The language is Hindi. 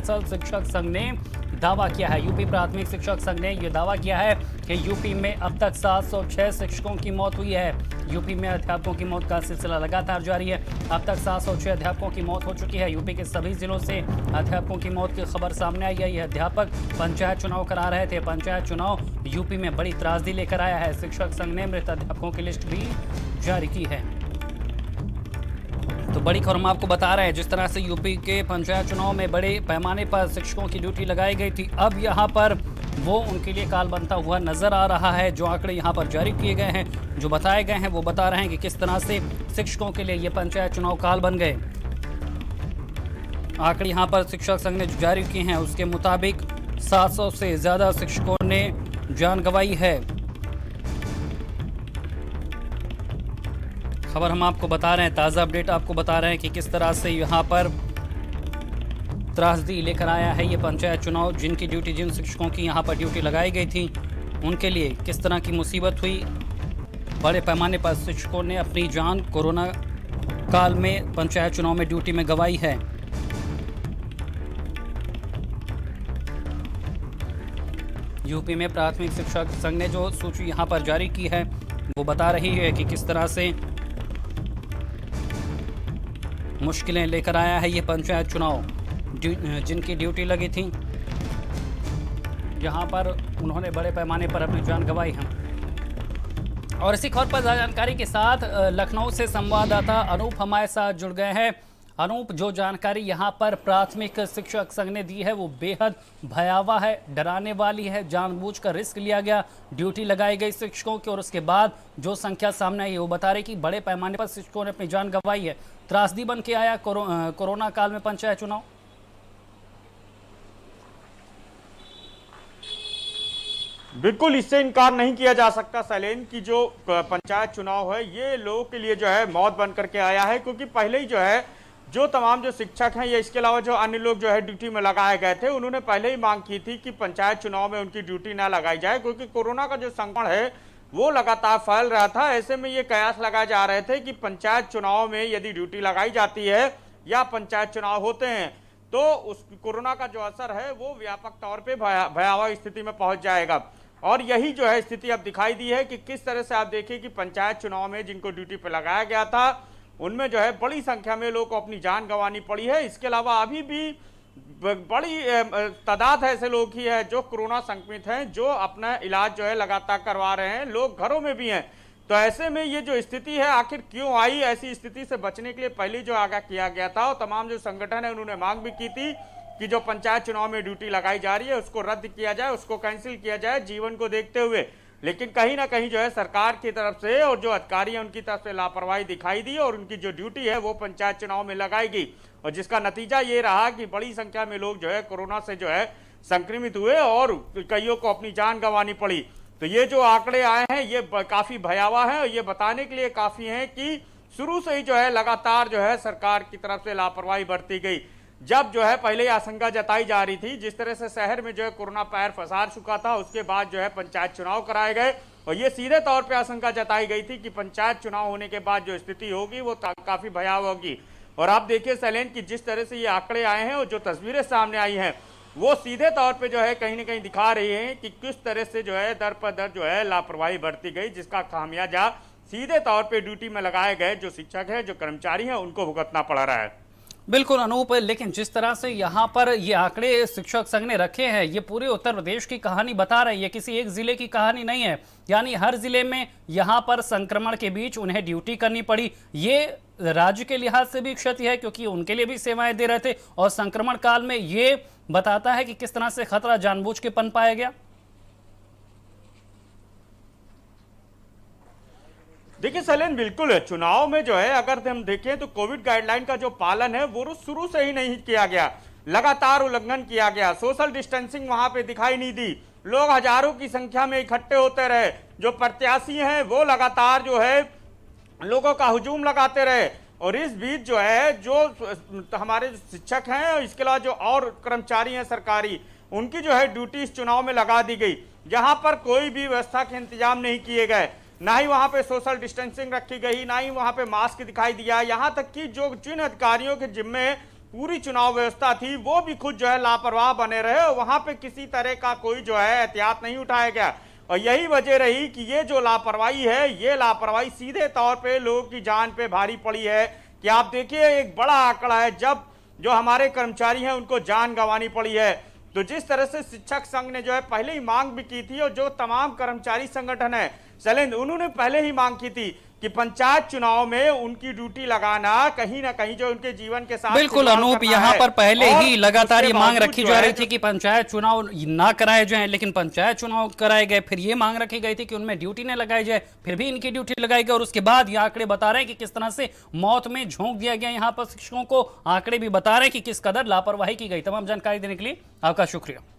दरअसल शिक्षक संघ ने दावा किया है, यूपी प्राथमिक शिक्षक संघ ने यह दावा किया है कि यूपी में अब तक 706 शिक्षकों की मौत हुई है। यूपी में अध्यापकों की मौत का सिलसिला लगातार जारी है। अब तक 706 अध्यापकों की मौत हो चुकी है। यूपी के सभी जिलों से अध्यापकों की मौत की खबर सामने आई है। ये अध्यापक पंचायत चुनाव करा रहे थे। पंचायत चुनाव यूपी में बड़ी त्रासदी लेकर आया है। शिक्षक संघ ने मृत अध्यापकों की लिस्ट भी जारी की है। तो बड़ी खबर हम आपको बता रहे हैं, जिस तरह से यूपी के पंचायत चुनाव में बड़े पैमाने पर शिक्षकों की ड्यूटी लगाई गई थी, अब यहाँ पर वो उनके लिए काल बनता हुआ नजर आ रहा है। जो आंकड़े यहाँ पर जारी किए गए हैं, जो बताए गए हैं, वो बता रहे हैं कि किस तरह से शिक्षकों के लिए ये पंचायत चुनाव काल बन गए। आंकड़े यहाँ पर शिक्षक संघ ने जो जारी किए हैं, उसके मुताबिक 700 से ज्यादा शिक्षकों ने जान गंवाई है। खबर हम आपको बता रहे हैं, ताज़ा अपडेट आपको बता रहे हैं कि किस तरह से यहाँ पर त्रासदी लेकर आया है ये पंचायत चुनाव। जिनकी ड्यूटी, जिन शिक्षकों की यहाँ पर ड्यूटी लगाई गई थी, उनके लिए किस तरह की मुसीबत हुई। बड़े पैमाने पर शिक्षकों ने अपनी जान कोरोना काल में पंचायत चुनाव में ड्यूटी में गंवाई है। यूपी में प्राथमिक शिक्षक संघ ने जो सूची यहाँ पर जारी की है, वो बता रही है कि किस तरह से मुश्किलें लेकर आया है ये पंचायत चुनाव। जिनकी ड्यूटी लगी थी, यहाँ पर उन्होंने बड़े पैमाने पर अपनी जान गंवाई है। और इसी खबर पर जानकारी के साथ लखनऊ से संवाददाता अनूप हमारे साथ जुड़ गए हैं। अनूप, जो जानकारी यहाँ पर प्राथमिक शिक्षक संघ ने दी है वो बेहद भयावह है, डराने वाली है। जानबूझकर रिस्क लिया गया, ड्यूटी लगाई गई शिक्षकों की, और उसके बाद जो संख्या सामने आई है वो बता रही कि बड़े पैमाने पर शिक्षकों ने अपनी जान गंवाई है। त्रासदी बन के आया कोरोना काल में पंचायत चुनाव। बिल्कुल, इससे इनकार नहीं किया जा सकता सैलेन की जो पंचायत चुनाव है ये लोगों के लिए जो है मौत बन करके आया है। क्योंकि पहले ही जो है जो तमाम जो शिक्षक हैं या इसके अलावा जो अन्य लोग जो है ड्यूटी में लगाए गए थे, उन्होंने पहले ही मांग की थी कि पंचायत चुनाव में उनकी ड्यूटी ना लगाई जाए। क्योंकि कोरोना का जो संक्रमण है वो लगातार फैल रहा था। ऐसे में ये कयास लगाए जा रहे थे कि पंचायत चुनाव में यदि ड्यूटी लगाई जाती है या पंचायत चुनाव होते हैं तो उस कोरोना का जो असर है वो व्यापक तौर पे भयावह स्थिति में पहुंच जाएगा। और यही जो है स्थिति अब दिखाई दी है कि किस तरह से आप देखिए कि पंचायत चुनाव में जिनको ड्यूटी पे लगाया गया था उनमें जो है बड़ी संख्या में लोगों को अपनी जान गंवानी पड़ी है। इसके अलावा अभी भी बड़ी तादाद ऐसे लोग ही है जो कोरोना संक्रमित हैं, जो अपना इलाज जो है लगातार करवा रहे हैं, लोग घरों में भी हैं। तो ऐसे में ये जो स्थिति है आखिर क्यों आई, ऐसी स्थिति से बचने के लिए पहले जो आगाह किया गया था और तमाम जो संगठन है उन्होंने मांग भी की थी कि जो पंचायत चुनाव में ड्यूटी लगाई जा रही है उसको रद्द किया जाए, उसको कैंसिल किया जाए जीवन को देखते हुए। लेकिन कहीं ना कहीं जो है सरकार की तरफ से और जो अधिकारी हैं उनकी तरफ से लापरवाही दिखाई दी और उनकी जो ड्यूटी है वो पंचायत चुनाव में लगाई गई। और जिसका नतीजा ये रहा कि बड़ी संख्या में लोग जो है कोरोना से जो है संक्रमित हुए और कईयों को अपनी जान गंवानी पड़ी। तो ये जो आंकड़े आए हैं ये काफी भयावह है और ये बताने के लिए काफी है कि शुरू से ही जो है लगातार जो है सरकार की तरफ से लापरवाही बरती गई। जब जो है पहले आशंका जताई जा रही थी, जिस तरह से शहर में जो है कोरोना पैर पसार चुका था, उसके बाद जो है पंचायत चुनाव कराए गए और ये सीधे तौर पे आशंका जताई गई थी कि पंचायत चुनाव होने के बाद जो स्थिति होगी वो काफी भयावह होगी। और आप देखिए सैलेन की जिस तरह से ये आंकड़े आए हैं और जो तस्वीरें सामने आई हैं वो सीधे तौर पे जो है कहीं ना कहीं दिखा रही है कि किस तरह से जो है दर पर दर जो है लापरवाही बरती गई, जिसका खामियाजा सीधे तौर पे ड्यूटी में लगाए गए जो शिक्षक है, जो कर्मचारी हैं, उनको भुगतना पड़ रहा है। बिल्कुल अनूप, लेकिन जिस तरह से यहाँ पर ये आंकड़े शिक्षक संघ ने रखे हैं ये पूरे उत्तर प्रदेश की कहानी बता रही है, किसी एक जिले की कहानी नहीं है। यानी हर जिले में यहाँ पर संक्रमण के बीच उन्हें ड्यूटी करनी पड़ी। ये राज्य के लिहाज से भी क्षति है क्योंकि उनके लिए भी सेवाएं दे रहे थे और संक्रमण काल में ये बताता है कि किस तरह से खतरा जानबूझ के पन पाया गया। देखिए सैलेन, बिल्कुल चुनाव में जो है अगर हम देखें तो कोविड गाइडलाइन का जो पालन है वो शुरू से ही नहीं किया गया, लगातार उल्लंघन किया गया। सोशल डिस्टेंसिंग वहां पे दिखाई नहीं दी, लोग हजारों की संख्या में इकट्ठे होते रहे। जो प्रत्याशी हैं वो लगातार जो है लोगों का हुजूम लगाते रहे। और इस बीच जो है जो हमारे शिक्षक हैं और इसके अलावा जो और कर्मचारी हैं सरकारी, उनकी जो है ड्यूटी इस चुनाव में लगा दी गई, जहां पर कोई भी व्यवस्था के इंतजाम नहीं किए गए, ना ही वहां पे सोशल डिस्टेंसिंग रखी गई, ना ही वहां पे मास्क दिखाई दिया। यहां तक कि जो जिन अधिकारियों के जिम्मे पूरी चुनाव व्यवस्था थी वो भी खुद जो है लापरवाह बने रहे और वहां पे किसी तरह का कोई जो है एहतियात नहीं उठाया गया। और यही वजह रही कि ये जो लापरवाही है, ये लापरवाही सीधे तौर पे लोगों की जान पे भारी पड़ी है। कि आप देखिए, एक बड़ा आंकड़ा है, जब जो हमारे कर्मचारी हैं उनको जान गंवानी पड़ी है। तो जिस तरह से शिक्षक संघ ने जो है पहले ही मांग भी की थी, और जो तमाम कर्मचारी संगठन है शैलेंद्र, उन्होंने पहले ही मांग की थी कि पंचायत चुनाव में उनकी ड्यूटी लगाना कहीं ना कहीं जो उनके जीवन के साथ बिल्कुल अनूप, यहाँ पर पहले ही लगातार ये मांग रखी जा रही थी कि पंचायत चुनाव ना कराए जाएं, लेकिन पंचायत चुनाव कराए गए। फिर ये मांग रखी गई थी कि उनमें ड्यूटी न लगाई जाए, फिर भी इनकी ड्यूटी लगाई गई। और उसके बाद ये आंकड़े बता रहे हैं कि किस तरह से मौत में झोंक दिया गया यहाँ पर शिक्षकों को। आंकड़े भी बता रहे हैं कि किस कदर लापरवाही की गई। तमाम जानकारी देने के लिए आपका शुक्रिया।